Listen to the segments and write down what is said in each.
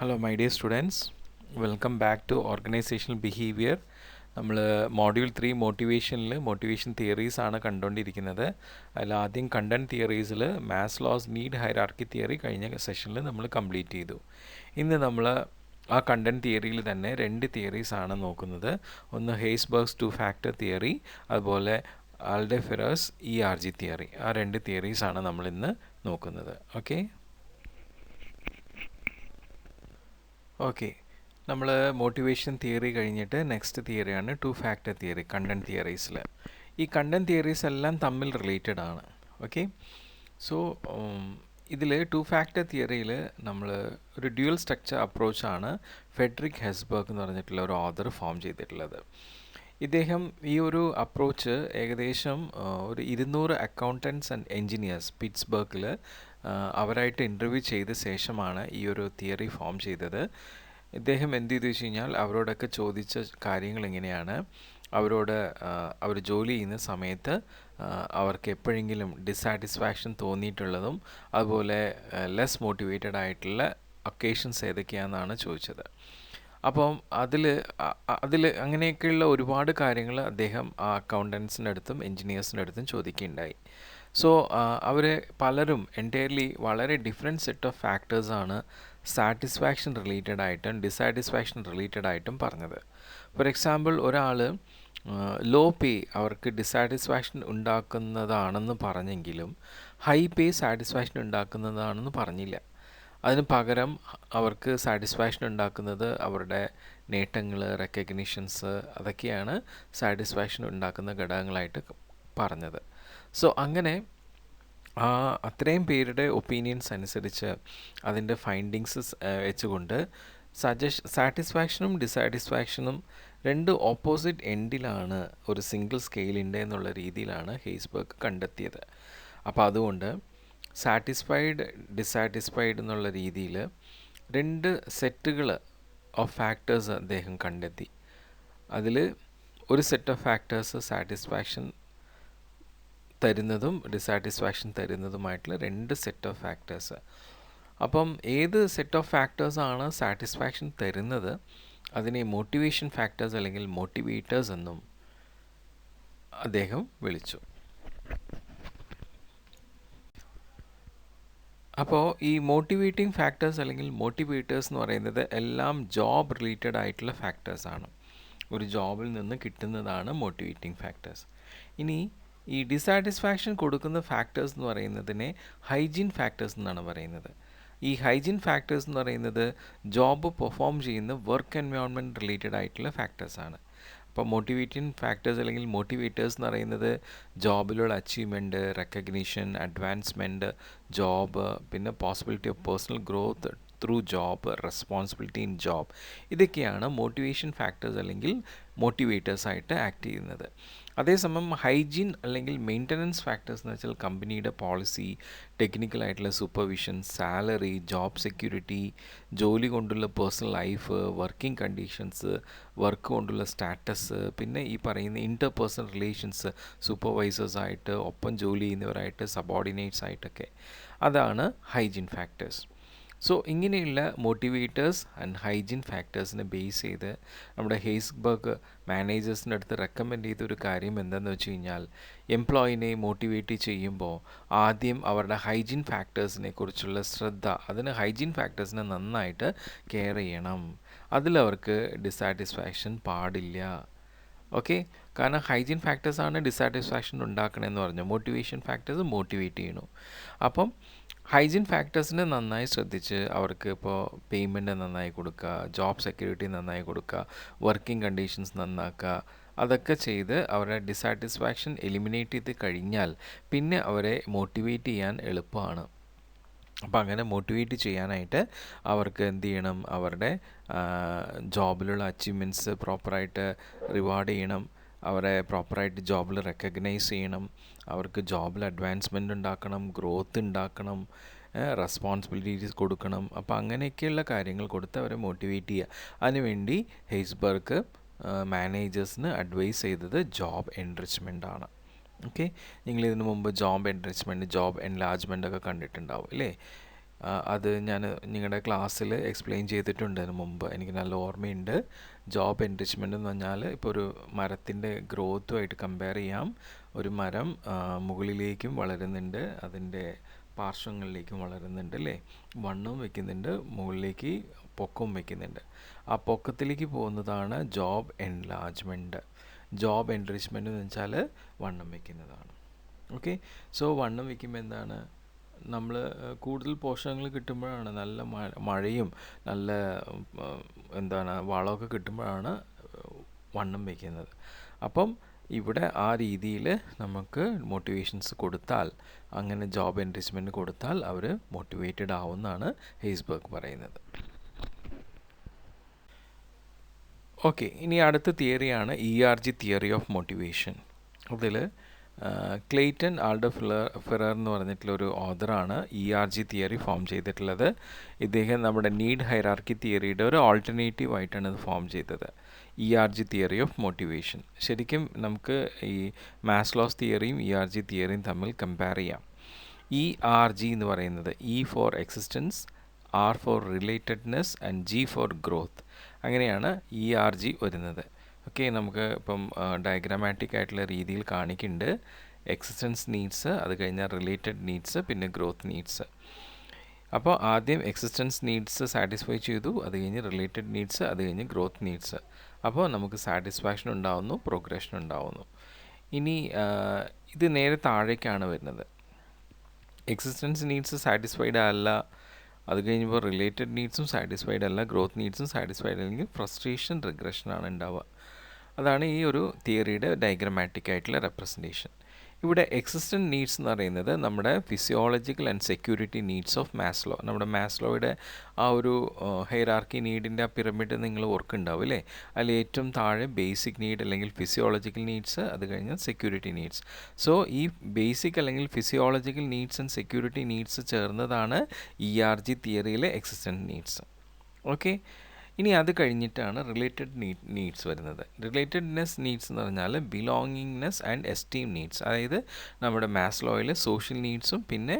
Hello my dear students, welcome back to organizational behavior. നമ്മൾ module 3 motivation theories ആണ് കണ്ടുകൊണ്ടിരിക്കുന്നത്. അതിൽ ആദ്യം കണ്ടന്റ് തിയറീസിൽ മാസ്ലോസ് നീഡ് ഹൈറാർക്കി തിയറി കഴിഞ്ഞ സെഷനിൽ നമ്മൾ കംപ്ലീറ്റ് ചെയ്തു. ഇന്ന് നമ്മൾ ആ കണ്ടന്റ് തിയറിയിൽ തന്നെ രണ്ട് തിയറീസ് ആണ് നോക്കുന്നത്. ഒന്ന് ഹെയ്സ്ബർഗ്സ് 2 ഫാക്ടർ തിയറി, അതുപോലെ ആൽഡെഫെറസ് ERG തിയറി. ആ രണ്ട് തിയറീസ് ആണ് നമ്മൾ ഇന്ന് നോക്കുന്നത്. ഓക്കെ, നമ്മൾ മോട്ടിവേഷൻ തിയറി കഴിഞ്ഞിട്ട് നെക്സ്റ്റ് തിയറിയാണ് 2 ഫാക്ടർ തിയറി കണ്ടന്റ് തിയറീസിൽ. ഈ കണ്ടന്റ് തിയറീസ് എല്ലാം തമ്മിൽ റിലേറ്റഡ് ആണ്. ഓക്കെ, സോ ഇതിൽ 2 ഫാക്ടർ തിയറിയിൽ നമ്മൾ ഒരു ഡ്യുവൽ സ്ട്രക്ചർ അപ്രോച്ചാണ് ഫെഡറിക് ഹെസ്ബർഗ് എന്ന് പറഞ്ഞിട്ടുള്ള ഒരു ഓഥർ ഫോം ചെയ്തിട്ടുള്ളത്. ഇദ്ദേഹം ഈ ഒരു അപ്രോച്ച് ഏകദേശം ഒരു 200 അക്കൗണ്ടൻറ്റ്സ് ആൻഡ് എൻജിനീയേഴ്സ് പിറ്റ്സ്ബർഗിൽ അവരായിട്ട് ഇൻ്റർവ്യൂ ചെയ്ത ശേഷമാണ് ഈ ഒരു തിയറി ഫോം ചെയ്തത്. ഇദ്ദേഹം എന്ത് ചെയ്തു വെച്ച് കഴിഞ്ഞാൽ അവരോടൊക്കെ ചോദിച്ച കാര്യങ്ങൾ എങ്ങനെയാണ്, അവരോട് അവർ ജോലി ചെയ്യുന്ന സമയത്ത് അവർക്ക് എപ്പോഴെങ്കിലും ഡിസാറ്റിസ്ഫാക്ഷൻ തോന്നിയിട്ടുള്ളതും അതുപോലെ ലെസ് മോട്ടിവേറ്റഡ് ആയിട്ടുള്ള ഒക്കേഷൻസ് ഏതൊക്കെയാണെന്നാണ് ചോദിച്ചത്. അപ്പം അതിൽ അങ്ങനെയൊക്കെയുള്ള ഒരുപാട് കാര്യങ്ങൾ അദ്ദേഹം ആ അക്കൗണ്ടൻസിൻ്റെ അടുത്തും എൻജിനീയേഴ്സിൻ്റെ അടുത്തും ചോദിക്കുകയുണ്ടായി. സോ അവർ പലരും എൻറ്റയർലി വളരെ ഡിഫറെൻറ്റ് സെറ്റ് ഓഫ് ഫാക്ടേഴ്സാണ് സാറ്റിസ്ഫാക്ഷൻ റിലേറ്റഡ് ആയിട്ടും ഡിസാറ്റിസ്ഫാക്ഷൻ റിലേറ്റഡ് ആയിട്ടും പറഞ്ഞത്. ഫോർ എക്സാമ്പിൾ, ഒരാൾ ലോ പേ അവർക്ക് ഡിസാറ്റിസ്ഫാക്ഷൻ ഉണ്ടാക്കുന്നതാണെന്ന് പറഞ്ഞെങ്കിലും ഹൈ പേ സാറ്റിസ്ഫാക്ഷൻ ഉണ്ടാക്കുന്നതാണെന്ന് പറഞ്ഞില്ല. അതിന് പകരം അവർക്ക് സാറ്റിസ്ഫാക്ഷൻ ഉണ്ടാക്കുന്നത് അവരുടെ നേട്ടങ്ങൾ, റെക്കഗ്നിഷൻസ്, അതൊക്കെയാണ് സാറ്റിസ്ഫാക്ഷൻ ഉണ്ടാക്കുന്ന ഘടകങ്ങളായിട്ട് പറഞ്ഞത്. സോ അങ്ങനെ അത്രയും പേരുടെ ഒപ്പീനിയൻസ് അനുസരിച്ച് അതിൻ്റെ ഫൈൻഡിങ്സ് വെച്ചുകൊണ്ട് സാറ്റിസ്ഫാക്ഷനും ഡിസാറ്റിസ്ഫാക്ഷനും രണ്ട് ഓപ്പോസിറ്റ് എൻഡിലാണ് ഒരു സിംഗിൾ സ്കെയിലിൻ്റെ എന്നുള്ള രീതിയിലാണ് ഹെയ്സ്ബർഗ് കണ്ടെത്തിയത്. അപ്പോൾ അതുകൊണ്ട് സാറ്റിസ്ഫൈഡ് ഡിസാറ്റിസ്ഫൈഡ് എന്നുള്ള രീതിയിൽ രണ്ട് സെറ്റുകൾ ഓഫ് ഫാക്ടേഴ്സ് അദ്ദേഹം കണ്ടെത്തി. അതിൽ ഒരു സെറ്റ് ഓഫ് ഫാക്ടേഴ്സ് സാറ്റിസ്ഫാക്ഷൻ തരുന്നതും ഡിസാറ്റിസ്ഫാക്ഷൻ തരുന്നതുമായിട്ടുള്ള രണ്ട് സെറ്റ് ഓഫ് ഫാക്ടേഴ്സ്. അപ്പം ഏത് സെറ്റ് ഓഫ് ഫാക്ടേഴ്സാണ് സാറ്റിസ്ഫാക്ഷൻ തരുന്നത് അതിനെ മോട്ടിവേഷൻ ഫാക്ടേഴ്സ് അല്ലെങ്കിൽ മോട്ടിവേറ്റേഴ്സ് എന്നും അദ്ദേഹം വിളിച്ചു. അപ്പോൾ ഈ മോട്ടിവേറ്റിംഗ് ഫാക്ടേഴ്സ് അല്ലെങ്കിൽ മോട്ടിവേറ്റേഴ്സ് എന്ന് പറയുന്നത് എല്ലാം ജോബ് റിലേറ്റഡ് ആയിട്ടുള്ള ഫാക്ടേഴ്സാണ്. ഒരു ജോബിൽ നിന്ന് കിട്ടുന്നതാണ് മോട്ടിവേറ്റിംഗ് ഫാക്ടേഴ്സ്. ഇനി ഈ ഡിസാറ്റിസ്ഫാക്ഷൻ കൊടുക്കുന്ന ഫാക്ടേഴ്സ് എന്ന് പറയുന്നതിനെ ഹൈജീൻ ഫാക്ടേഴ്സ് എന്നാണ് പറയുന്നത്. ഈ ഹൈജീൻ ഫാക്ടേഴ്സ് എന്ന് പറയുന്നത് ജോബ് പെർഫോം ചെയ്യുന്ന വർക്ക് എൻവയോൺമെൻറ്റ് റിലേറ്റഡ് ആയിട്ടുള്ള ഫാക്ടേഴ്സാണ്. അപ്പോൾ മോട്ടിവേറ്റിംഗ് ഫാക്ടേഴ്സ് അല്ലെങ്കിൽ മോട്ടിവേറ്റേഴ്സ് എന്ന് പറയുന്നത് ജോബിലുള്ള അച്ചീവ്മെൻറ്റ്, റെക്കഗ്നീഷൻ, അഡ്വാൻസ്മെൻറ്റ്, ജോബ്, പിന്നെ possibility of personal growth through job, responsibility in job, ഇതൊക്കെയാണ് മോട്ടിവേഷൻ ഫാക്ടേഴ്സ് അല്ലെങ്കിൽ മോട്ടിവേറ്റേഴ്സായിട്ട് ആക്ട് ചെയ്യുന്നത്. അതേസമയം ഹൈജീൻ അല്ലെങ്കിൽ മെയിൻ്റനൻസ് ഫാക്ടേഴ്സ് എന്ന് വെച്ചാൽ കമ്പനിയുടെ പോളിസി, ടെക്നിക്കലായിട്ടുള്ള സൂപ്പർവിഷൻ, സാലറി, ജോബ് സെക്യൂരിറ്റി, ജോലി കൊണ്ടുള്ള personal life, working conditions, work കൊണ്ടുള്ള സ്റ്റാറ്റസ്, പിന്നെ ഈ പറയുന്ന ഇൻ്റർപേഴ്സണൽ റിലേഷൻസ്, സൂപ്പർവൈസേഴ്സായിട്ട്, ഒപ്പം ജോലി ചെയ്യുന്നവരായിട്ട്, സബോർഡിനേറ്റ്സ് ആയിട്ടൊക്കെ, അതാണ് ഹൈജീൻ ഫാക്ടേഴ്സ്. സോ ഇങ്ങനെയുള്ള മോട്ടിവേറ്റേഴ്സ് ആൻഡ് ഹൈജീൻ ഫാക്ടേഴ്സിനെ ബേസ് ചെയ്ത് നമ്മുടെ ഹെയ്സ്ബർഗ് മാനേജേഴ്സിൻ്റെ അടുത്ത് റെക്കമെൻഡ് ചെയ്തൊരു കാര്യം എന്താണെന്ന് വെച്ച് കഴിഞ്ഞാൽ, എംപ്ലോയിനെ മോട്ടിവേറ്റ് ചെയ്യുമ്പോൾ ആദ്യം അവരുടെ ഹൈജീൻ ഫാക്ടേഴ്സിനെ കുറിച്ചുള്ള ശ്രദ്ധ, അതിന് ഹൈജീൻ ഫാക്ടേഴ്സിനെ നന്നായിട്ട് കെയർ ചെയ്യണം. അതിലവർക്ക് ഡിസാറ്റിസ്ഫാക്ഷൻ പാടില്ല. ഓക്കെ, കാരണം ഹൈജീൻ ഫാക്ടേഴ്സാണ് ഡിസാറ്റിസ്ഫാക്ഷൻ ഉണ്ടാക്കണമെന്ന് പറഞ്ഞു. മോട്ടിവേഷൻ ഫാക്ടേഴ്സ് മോട്ടിവേറ്റ് ചെയ്യണു. അപ്പം ഹൈജീൻ ഫാക്ടേഴ്സിനെ നന്നായി ശ്രദ്ധിച്ച് അവർക്ക് ഇപ്പോൾ പേയ്മെൻറ്റ് നന്നായി കൊടുക്കുക, ജോബ് സെക്യൂരിറ്റി നന്നായി കൊടുക്കുക, വർക്കിംഗ് കണ്ടീഷൻസ് നന്നാക്കുക, അതൊക്കെ ചെയ്ത് അവരുടെ ഡിസാറ്റിസ്ഫാക്ഷൻ എലിമിനേറ്റ് ചെയ്ത് കഴിഞ്ഞാൽ പിന്നെ അവരെ മോട്ടിവേറ്റ് ചെയ്യാൻ എളുപ്പമാണ്. അപ്പോൾ അങ്ങനെ മോട്ടിവേറ്റ് ചെയ്യാനായിട്ട് അവർക്ക് എന്ത് ചെയ്യണം, അവരുടെ ജോബിലുള്ള അച്ചീവ്മെൻറ്റ്സ് പ്രോപ്പറായിട്ട് റിവാർഡ് ചെയ്യണം, അവരെ പ്രോപ്പറായിട്ട് ജോബിൽ റെക്കഗ്നൈസ് ചെയ്യണം, അവർക്ക് ജോബിൽ അഡ്വാൻസ്മെൻ്റ് ഉണ്ടാക്കണം, ഗ്രോത്ത് ഉണ്ടാക്കണം, റെസ്പോൺസിബിലിറ്റീസ് കൊടുക്കണം. അപ്പോൾ അങ്ങനെയൊക്കെയുള്ള കാര്യങ്ങൾ കൊടുത്ത് അവരെ മോട്ടിവേറ്റ് ചെയ്യുക. അതിനുവേണ്ടി ഹെയ്സ്ബർഗ് മാനേജേഴ്സിന് അഡ്വൈസ് ചെയ്തത് ജോബ് എൻറിച്ച്മെൻ്റ് ആണ്. ഓക്കെ, നിങ്ങളിതിനു മുമ്പ് ജോബ് എൻറിച്ച്മെൻറ്റ്, ജോബ് എൻലാർജ്മെൻ്റ് ഒക്കെ കണ്ടിട്ടുണ്ടാവും അല്ലേ? അത് ഞാൻ നിങ്ങളുടെ ക്ലാസ്സിൽ എക്സ്പ്ലെയിൻ ചെയ്തിട്ടുണ്ട് അതിന് മുമ്പ്, എനിക്ക് നല്ല ഓർമ്മയുണ്ട്. ജോബ് എൻറിച്ച്മെൻ്റ് എന്ന് പറഞ്ഞാൽ ഇപ്പോൾ ഒരു മരത്തിൻ്റെ ഗ്രോത്തുമായിട്ട് കമ്പയർ ചെയ്യാം. ഒരു മരം മുകളിലേക്കും വളരുന്നുണ്ട്, അതിൻ്റെ പാർശ്വങ്ങളിലേക്കും വളരുന്നുണ്ട് അല്ലേ, വണ്ണവും വയ്ക്കുന്നുണ്ട്, മുകളിലേക്ക് പൊക്കവും വയ്ക്കുന്നുണ്ട്. ആ പൊക്കത്തിലേക്ക് പോകുന്നതാണ് ജോബ് എൻലാർജ്മെൻറ്റ്. ജോബ് എൻറിച്ച്മെൻറ്റ് എന്ന് വെച്ചാൽ വണ്ണം വയ്ക്കുന്നതാണ്. ഓക്കെ, സോ വണ്ണം വയ്ക്കുമ്പോൾ എന്താണ്, നമ്മൾ കൂടുതൽ പോഷകങ്ങൾ കിട്ടുമ്പോഴാണ്, നല്ല മഴയും നല്ല എന്താണ് വളമൊക്കെ കിട്ടുമ്പോഴാണ് വണ്ണം വയ്ക്കുന്നത്. അപ്പം ഇവിടെ ആ രീതിയിൽ നമുക്ക് മോട്ടിവേഷൻസ് കൊടുത്താൽ, അങ്ങനെ ജോബ് എൻറിച്ച്മെൻറ്റ് കൊടുത്താൽ അവർ മോട്ടിവേറ്റഡ് ആവുമെന്നാണ് ഹെയ്സ്ബർഗ് പറയുന്നത്. ഓക്കെ, ഇനി അടുത്ത തിയറിയാണ് ERG തിയറി ഓഫ് മോട്ടിവേഷൻ. അതിൽ ക്ലെയ്റ്റൺ ആൾഡർ ഫെറർ എന്ന് പറഞ്ഞിട്ടുള്ളൊരു ഓഥറാണ് ERG തിയറി ഫോം ചെയ്തിട്ടുള്ളത്. ഇദ്ദേഹം നമ്മുടെ നീഡ് ഹൈറാർക്കി തിയറിയുടെ ഒരു ഓൾട്ടർനേറ്റീവ് ആയിട്ടാണ് ഇത് ഫോം ചെയ്തത്, ERG തിയറി ഓഫ് മോട്ടിവേഷൻ. ശരിക്കും നമുക്ക് ഈ മാസ്ലോസ് തിയറിയും ERG തിയറിയും തമ്മിൽ കമ്പയർ ചെയ്യാം. ERG എന്ന് പറയുന്നത് E for existence, R for relatedness and G for growth. അങ്ങനെയാണ് ERG വരുന്നത്. ഓക്കെ, നമുക്ക് ഇപ്പം ഡയഗ്രാമാറ്റിക് ആയിട്ടുള്ള രീതിയിൽ കാണിക്കുന്നുണ്ട്. എക്സിസ്റ്റൻസ് നീഡ്സ്, അത് കഴിഞ്ഞാൽ റിലേറ്റഡ് നീഡ്സ്, പിന്നെ ഗ്രോത്ത് നീഡ്സ്. അപ്പോൾ ആദ്യം എക്സിസ്റ്റൻസ് നീഡ്സ് സാറ്റിസ്ഫൈ ചെയ്തു, അത് കഴിഞ്ഞ് റിലേറ്റഡ് നീഡ്സ്, അത് കഴിഞ്ഞ് ഗ്രോത്ത് നീഡ്സ്. അപ്പോൾ നമുക്ക് സാറ്റിസ്ഫാക്ഷൻ ഉണ്ടാവുന്നു, പ്രോഗ്രഷൻ ഉണ്ടാവുന്നു. ഇനി ഇത് നേരെ താഴേക്കാണ് വരുന്നത്. എക്സിസ്റ്റൻസ് നീഡ്സ് സാറ്റിസ്ഫൈഡ് അല്ല, അത് കഴിഞ്ഞപ്പോൾ റിലേറ്റഡ് നീഡ്സും സാറ്റിസ്ഫൈഡ് അല്ല, ഗ്രോത്ത് നീഡ്സും സാറ്റിസ്ഫൈഡ് അല്ലെങ്കിൽ ഫ്രസ്ട്രേഷൻ, റിഗ്രഷനാണ് ഉണ്ടാവുക. അതാണ് ഈ ഒരു തിയറിയുടെ ഡയഗ്രമാറ്റിക് ആയിട്ടുള്ള റെപ്രസെൻറ്റേഷൻ. ഇവിടെ എക്സിസ്റ്റൻറ്റ് നീഡ്സ് എന്ന് പറയുന്നത് നമ്മുടെ physiological and security needs of Maslow. നമ്മുടെ മാസ്ലോയുടെ ആ ഒരു ഹൈറാർക്കി നീഡിൻ്റെ ആ പിരമിഡ് നിങ്ങൾ ഓർക്കുന്നുണ്ടാവും അല്ലേ. അതിൽ ഏറ്റവും താഴെ ബേസിക് നീഡ് അല്ലെങ്കിൽ ഫിസിയോളജിക്കൽ നീഡ്സ്, അത് കഴിഞ്ഞാൽ സെക്യൂരിറ്റി നീഡ്സ്. സോ ഈ ബേസിക് അല്ലെങ്കിൽ physiological needs and security needs ചേർന്നതാണ് ERG തിയറിയിലെ എക്സിസ്റ്റൻറ്റ് നീഡ്സ്. ഓക്കെ, ഇനി അത് കഴിഞ്ഞിട്ടാണ് റിലേറ്റഡ് നീഡ്സ് വരുന്നത്. റിലേറ്റഡ്നെസ് നീഡ്സ് എന്ന് പറഞ്ഞാൽ ബിലോങ്ങിങ്നെസ് ആൻഡ് എസ്റ്റീം നീഡ്സ്. അതായത് നമ്മുടെ മാസ്ലോയിൽ സോഷ്യൽ നീഡ്സും പിന്നെ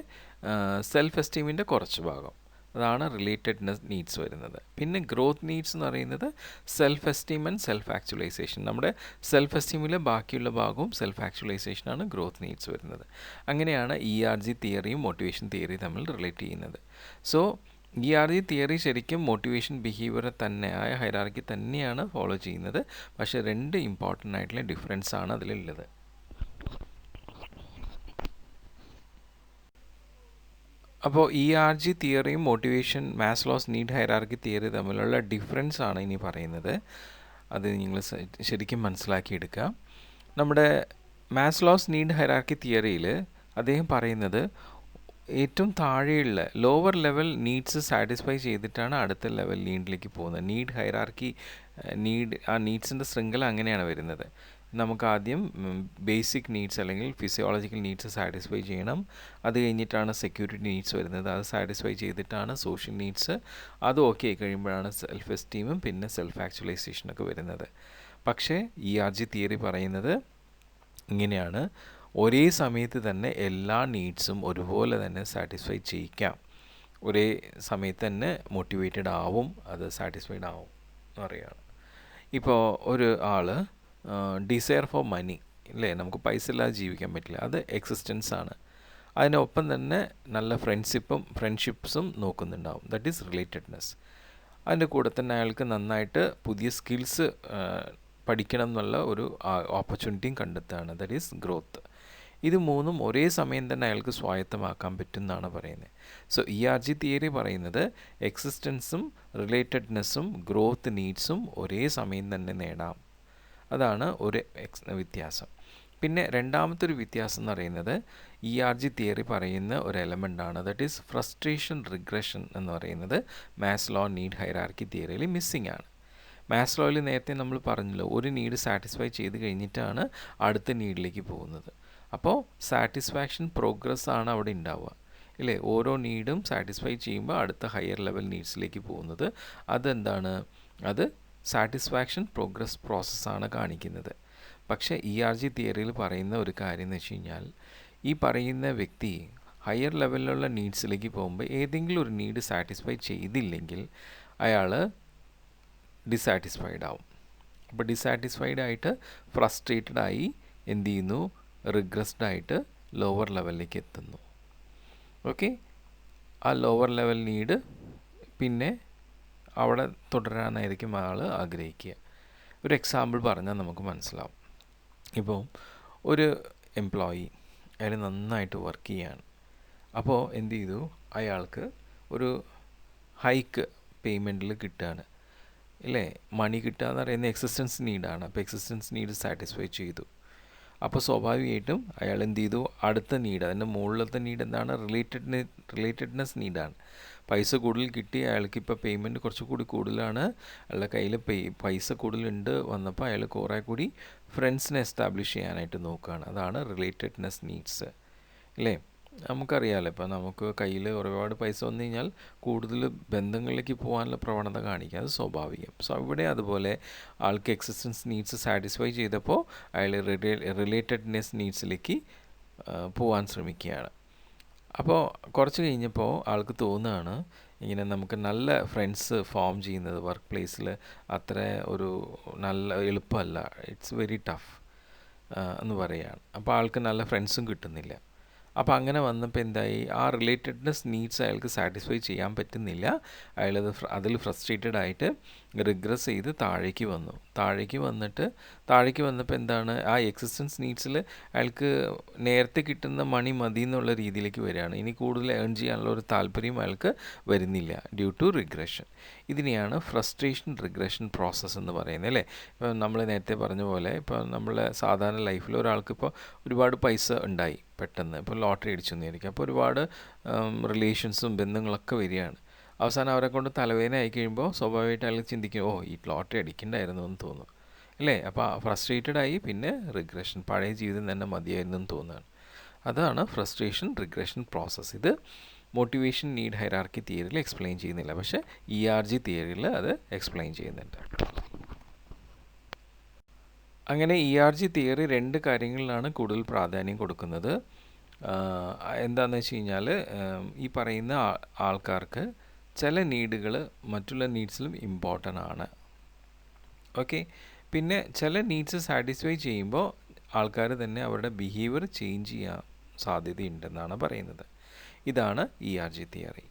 സെൽഫ് എസ്റ്റീമിൻ്റെ കുറച്ച് ഭാഗം, അതാണ് റിലേറ്റഡ്നെസ് നീഡ്സ് വരുന്നത്. പിന്നെ ഗ്രോത്ത് നീഡ്സ് എന്ന് പറയുന്നത് self esteem and self actualisation. നമ്മുടെ സെൽഫ് എസ്റ്റീമിലെ ബാക്കിയുള്ള ഭാഗവും സെൽഫ് ആക്ച്വലൈസേഷനാണ് ഗ്രോത്ത് നീഡ്സ് വരുന്നത്. അങ്ങനെയാണ് ERG തിയറിയും മോട്ടിവേഷൻ തിയറിയും തമ്മിൽ റിലേറ്റ് ചെയ്യുന്നത്. സോ ERG തിയറി ശരിക്കും മോട്ടിവേഷൻ ബിഹേവിയറെ തന്നെയായ ഹൈറാർക്കി തന്നെയാണ് ഫോളോ ചെയ്യുന്നത്. പക്ഷേ രണ്ട് ഇമ്പോർട്ടൻ്റ് ആയിട്ടുള്ള ഡിഫറൻസ് ആണ് അതിലുള്ളത്. അപ്പോൾ ERG തിയറിയും motivation Maslow's need hierarchy theory തമ്മിലുള്ള ഡിഫറൻസ് ആണ് ഇനി പറയുന്നത്. അത് നിങ്ങൾ ശരിക്കും മനസ്സിലാക്കിയെടുക്കുക. നമ്മുടെ മാസ്ലോസ് നീഡ് ഹൈറാർക്കി തിയറിയിൽ അദ്ദേഹം പറയുന്നത് ഏറ്റവും താഴെയുള്ള ലോവർ ലെവൽ നീഡ്സ് സാറ്റിസ്ഫൈ ചെയ്തിട്ടാണ് അടുത്ത ലെവൽ നീഡിലേക്ക് പോകുന്നത്. നീഡ് ഹൈറാർക്കി ആ നീഡ്സിൻ്റെ ശൃംഖല അങ്ങനെയാണ് വരുന്നത്. നമുക്ക് ആദ്യം ബേസിക് നീഡ്സ് അല്ലെങ്കിൽ ഫിസിയോളജിക്കൽ നീഡ്സ് സാറ്റിസ്ഫൈ ചെയ്യണം, അത് കഴിഞ്ഞിട്ടാണ് സെക്യൂരിറ്റി നീഡ്സ് വരുന്നത്, അത് സാറ്റിസ്ഫൈ ചെയ്തിട്ടാണ് സോഷ്യൽ നീഡ്സ്, അത് ഓക്കെ ആയി കഴിയുമ്പോഴാണ് സെൽഫ് എസ്റ്റീമും പിന്നെ സെൽഫ് ആക്ച്വലൈസേഷനൊക്കെ വരുന്നത്. പക്ഷേ ERG തിയറി പറയുന്നത് ഇങ്ങനെയാണ്, ഒരേ സമയത്ത് തന്നെ എല്ലാ നീഡ്സും ഒരുപോലെ തന്നെ സാറ്റിസ്ഫൈ ചെയ്യിക്കാം, ഒരേ സമയത്ത് തന്നെ മോട്ടിവേറ്റഡ് ആവും, അത് സാറ്റിസ്ഫൈഡ് ആവും എന്ന് പറയുകയാണ്. ഇപ്പോൾ ഒരു ആൾ ഡിസയർ ഫോർ മണി അല്ലേ, നമുക്ക് പൈസ ഇല്ലാതെ ജീവിക്കാൻ പറ്റില്ല, അത് എക്സിസ്റ്റൻസ് ആണ്. അതിനൊപ്പം തന്നെ നല്ല ഫ്രണ്ട്ഷിപ്സും നോക്കുന്നുണ്ടാവും, ദാറ്റ് ഈസ് റിലേറ്റഡ്നെസ്. അതിൻ്റെ കൂടെ തന്നെ അയാൾക്ക് നന്നായിട്ട് പുതിയ സ്കിൽസ് പഠിക്കണം എന്നുള്ള ഒരു ഓപ്പർച്യൂണിറ്റിയും കണ്ടെത്തുകയാണ്, ദാറ്റ് ഈസ് ഗ്രോത്ത്. ഇത് മൂന്നും ഒരേ സമയം തന്നെ അയാൾക്ക് സ്വായത്തമാക്കാൻ പറ്റും എന്നാണ് പറയുന്നത്. സോ ERG തിയറി പറയുന്നത് എക്സിസ്റ്റൻസും റിലേറ്റഡ്നെസ്സും ഗ്രോത്ത് നീഡ്സും ഒരേ സമയം തന്നെ നേടാം, അതാണ് ഒരു വ്യത്യാസം. പിന്നെ രണ്ടാമത്തെ ഒരു വ്യത്യാസം എന്ന് പറയുന്നത് ERG തിയറി പറയുന്ന ഒരു എലമെൻ്റാണ്, ദാറ്റ് ഈസ് ഫ്രസ്ട്രേഷൻ റിഗ്രഷൻ എന്ന് പറയുന്നത് മാസ്ലോ നീഡ് ഹൈറാർക്കി തിയറിയിൽ മിസ്സിംഗ് ആണ്. മാസ്ലോയിൽ നേരത്തെ നമ്മൾ പറഞ്ഞല്ലോ, ഒരു നീഡ് സാറ്റിസ്ഫൈ ചെയ്ത് കഴിഞ്ഞിട്ടാണ് അടുത്ത നീഡിലേക്ക് പോകുന്നത്. അപ്പോൾ സാറ്റിസ്ഫാക്ഷൻ പ്രോഗ്രസ് ആണ് അവിടെ ഉണ്ടാവുക ഇല്ലേ. ഓരോ നീഡും സാറ്റിസ്ഫൈ ചെയ്യുമ്പോൾ അടുത്ത ഹയർ ലെവൽ നീഡ്സിലേക്ക് പോകുന്നത്, അതെന്താണ്, അത് സാറ്റിസ്ഫാക്ഷൻ പ്രോഗ്രസ് പ്രോസസ്സാണ് കാണിക്കുന്നത്. പക്ഷേ ERG തിയറിയിൽ പറയുന്ന ഒരു കാര്യം എന്ന് വെച്ച് കഴിഞ്ഞാൽ, ഈ പറയുന്ന വ്യക്തി ഹയർ ലെവലിലുള്ള നീഡ്സിലേക്ക് പോകുമ്പോൾ ഏതെങ്കിലും ഒരു നീഡ് സാറ്റിസ്ഫൈ ചെയ്തില്ലെങ്കിൽ അയാൾ ഡിസാറ്റിസ്ഫൈഡ് ആവും. അപ്പോൾ ഡിസാറ്റിസ്ഫൈഡ് ആയിട്ട് ഫ്രസ്ട്രേറ്റഡ് ആയി എന്ത് ചെയ്യുന്നു, റിഗ്രസ്ഡ് ആയിട്ട് ലോവർ ലെവലിലേക്ക് എത്തുന്നു. ഓക്കെ, ആ ലോവർ ലെവൽ നീഡ് പിന്നെ അവിടെ തുടരാനായിരിക്കും ആൾ ആഗ്രഹിക്കുക. ഒരു എക്സാമ്പിൾ പറഞ്ഞാൽ നമുക്ക് മനസ്സിലാവും. ഇപ്പോൾ ഒരു എംപ്ലോയി അയാൾ നന്നായിട്ട് വർക്ക് ചെയ്യാണ്. അപ്പോൾ എന്ത് ചെയ്തു, അയാൾക്ക് ഒരു ഹൈക്ക് പേയ്മെൻറ്റിൽ കിട്ടുകയാണ് അല്ലേ. മണി കിട്ടുക എന്ന് പറയുന്നത് എക്സിസ്റ്റൻസ് നീഡാണ്. അപ്പോൾ എക്സിസ്റ്റൻസ് നീഡ് സാറ്റിസ്ഫൈ ചെയ്തു. അപ്പോൾ സ്വാഭാവികമായിട്ടും അയാൾ എന്ത് ചെയ്തു, അടുത്ത നീഡ്, അതിൻ്റെ മുകളിലത്തെ നീഡ് എന്താണ്, റിലേറ്റഡ്നെസ് നീഡാണ്. പൈസ കൂടുതൽ കിട്ടി, അയാൾക്ക് ഇപ്പോൾ പേയ്മെൻറ്റ് കുറച്ചുകൂടി കൂടുതലാണ്, അയാളുടെ കയ്യിൽ പൈസ കൂടുതലുണ്ട് വന്നപ്പോൾ അയാൾ കുറേ കൂടി ഫ്രണ്ട്സിനെ എസ്റ്റാബ്ലിഷ് ചെയ്യാനായിട്ട് നോക്കുകയാണ്. അതാണ് റിലേറ്റഡ്നെസ് നീഡ്സ് അല്ലേ. നമുക്കറിയാമല്ലോ, ഇപ്പോൾ നമുക്ക് കയ്യിൽ ഒരുപാട് പൈസ വന്നു കഴിഞ്ഞാൽ കൂടുതൽ ബന്ധങ്ങളിലേക്ക് പോകാനുള്ള പ്രവണത കാണിക്കുക, അത് സ്വാഭാവികം. സോ ഇവിടെ അതുപോലെ ആൾക്ക് എക്സിസ്റ്റൻസ് നീഡ്സ് സാറ്റിസ്ഫൈ ചെയ്തപ്പോൾ അയാൾ റിലേറ്റഡ്നെസ് നീഡ്സിലേക്ക് പോകാൻ ശ്രമിക്കുകയാണ്. അപ്പോൾ കുറച്ച് കഴിഞ്ഞപ്പോൾ ആൾക്ക് തോന്നുകയാണ് ഇങ്ങനെ നമുക്ക് നല്ല ഫ്രണ്ട്സ് ഫോം ചെയ്യുന്നത് വർക്ക് പ്ലേസിൽ അത്ര ഒരു നല്ല എളുപ്പമല്ല, ഇറ്റ്സ് വെരി ടഫ് എന്ന് പറയുകയാണ്. അപ്പോൾ ആൾക്ക് നല്ല ഫ്രണ്ട്സും കിട്ടുന്നില്ല. അപ്പോൾ അങ്ങനെ വന്നപ്പോൾ എന്തായി, ആ റിലേറ്റഡ്നെസ് നീഡ്സ് അയാൾക്ക് സാറ്റിസ്ഫൈ ചെയ്യാൻ പറ്റുന്നില്ല. അയാളത് അതിൽ ഫ്രസ്ട്രേറ്റഡ് ആയിട്ട് റിഗ്രസ് ചെയ്ത് താഴേക്ക് വന്നപ്പോൾ എന്താണ്, ആ എക്സിസ്റ്റൻസ് നീഡ്സിൽ അയാൾക്ക് നേരത്തെ കിട്ടുന്ന മണി മതി എന്നുള്ള രീതിയിലേക്ക് വരികയാണ്. ഇനി കൂടുതൽ ഏൺ ചെയ്യാനുള്ള ഒരു താല്പര്യം അയാൾക്ക് വരുന്നില്ല ഡ്യൂ ടു റിഗ്രഷൻ. ഇതിനെയാണ് ഫ്രസ്ട്രേഷൻ റിഗ്രഷൻ പ്രോസസ്സ് എന്ന് പറയുന്നത് അല്ലേ. ഇപ്പോൾ നമ്മൾ നേരത്തെ പറഞ്ഞ പോലെ ഇപ്പോൾ നമ്മളെ സാധാരണ ലൈഫിൽ ഒരാൾക്കിപ്പോൾ ഒരുപാട് പൈസ ഉണ്ടായി പെട്ടെന്ന്, ഇപ്പോൾ ലോട്ടറി അടിച്ചു എന്നായിരിക്കും. അപ്പോൾ ഒരുപാട് റിലേഷൻസും ബന്ധങ്ങളൊക്കെ വരികയാണ്. അവസാനം അവരെ കൊണ്ട് തലവേദന ആയി കഴിയുമ്പോൾ സ്വാഭാവികമായിട്ട് അയാൾ ചിന്തിക്കും, ഓ ഈ ലോട്ടറി അടിക്കണ്ടായിരുന്നു എന്ന് തോന്നും അല്ലേ. അപ്പോൾ ഫ്രസ്ട്രേറ്റഡ് ആയി പിന്നെ റിഗ്രഷൻ, പഴയ ജീവിതം തന്നെ മതിയായിരുന്നു എന്ന് തോന്നുകയാണ്. അതാണ് ഫ്രസ്ട്രേഷൻ റിഗ്രഷൻ പ്രോസസ്സ്. ഇത് മോട്ടിവേഷൻ നീഡ് ഹൈറാർക്കി തിയറിയിൽ എക്സ്പ്ലെയിൻ ചെയ്യുന്നില്ല, പക്ഷേ ERG തിയറിയിൽ അത് എക്സ്പ്ലെയിൻ ചെയ്യുന്നുണ്ട്. അങ്ങനെ ERG തിയറി 2 കാര്യങ്ങളിലാണ് കൂടുതൽ പ്രാധാന്യം കൊടുക്കുന്നത്. എന്താണെന്ന് വെച്ച് കഴിഞ്ഞാൽ ഈ പറയുന്ന ആൾക്കാർക്ക് ചില നീഡുകൾ മറ്റുള്ള നീഡ്സിലും ഇമ്പോർട്ടൻ്റ് ആണ്. ഓക്കെ, പിന്നെ ചില നീഡ്സ് സാറ്റിസ്ഫൈ ചെയ്യുമ്പോൾ ആൾക്കാർ തന്നെ അവരുടെ ബിഹേവിയർ ചേഞ്ച് ചെയ്യാൻ സാധ്യതയുണ്ടെന്നാണ് പറയുന്നത്. ഇതാണ് ERG തിയറി.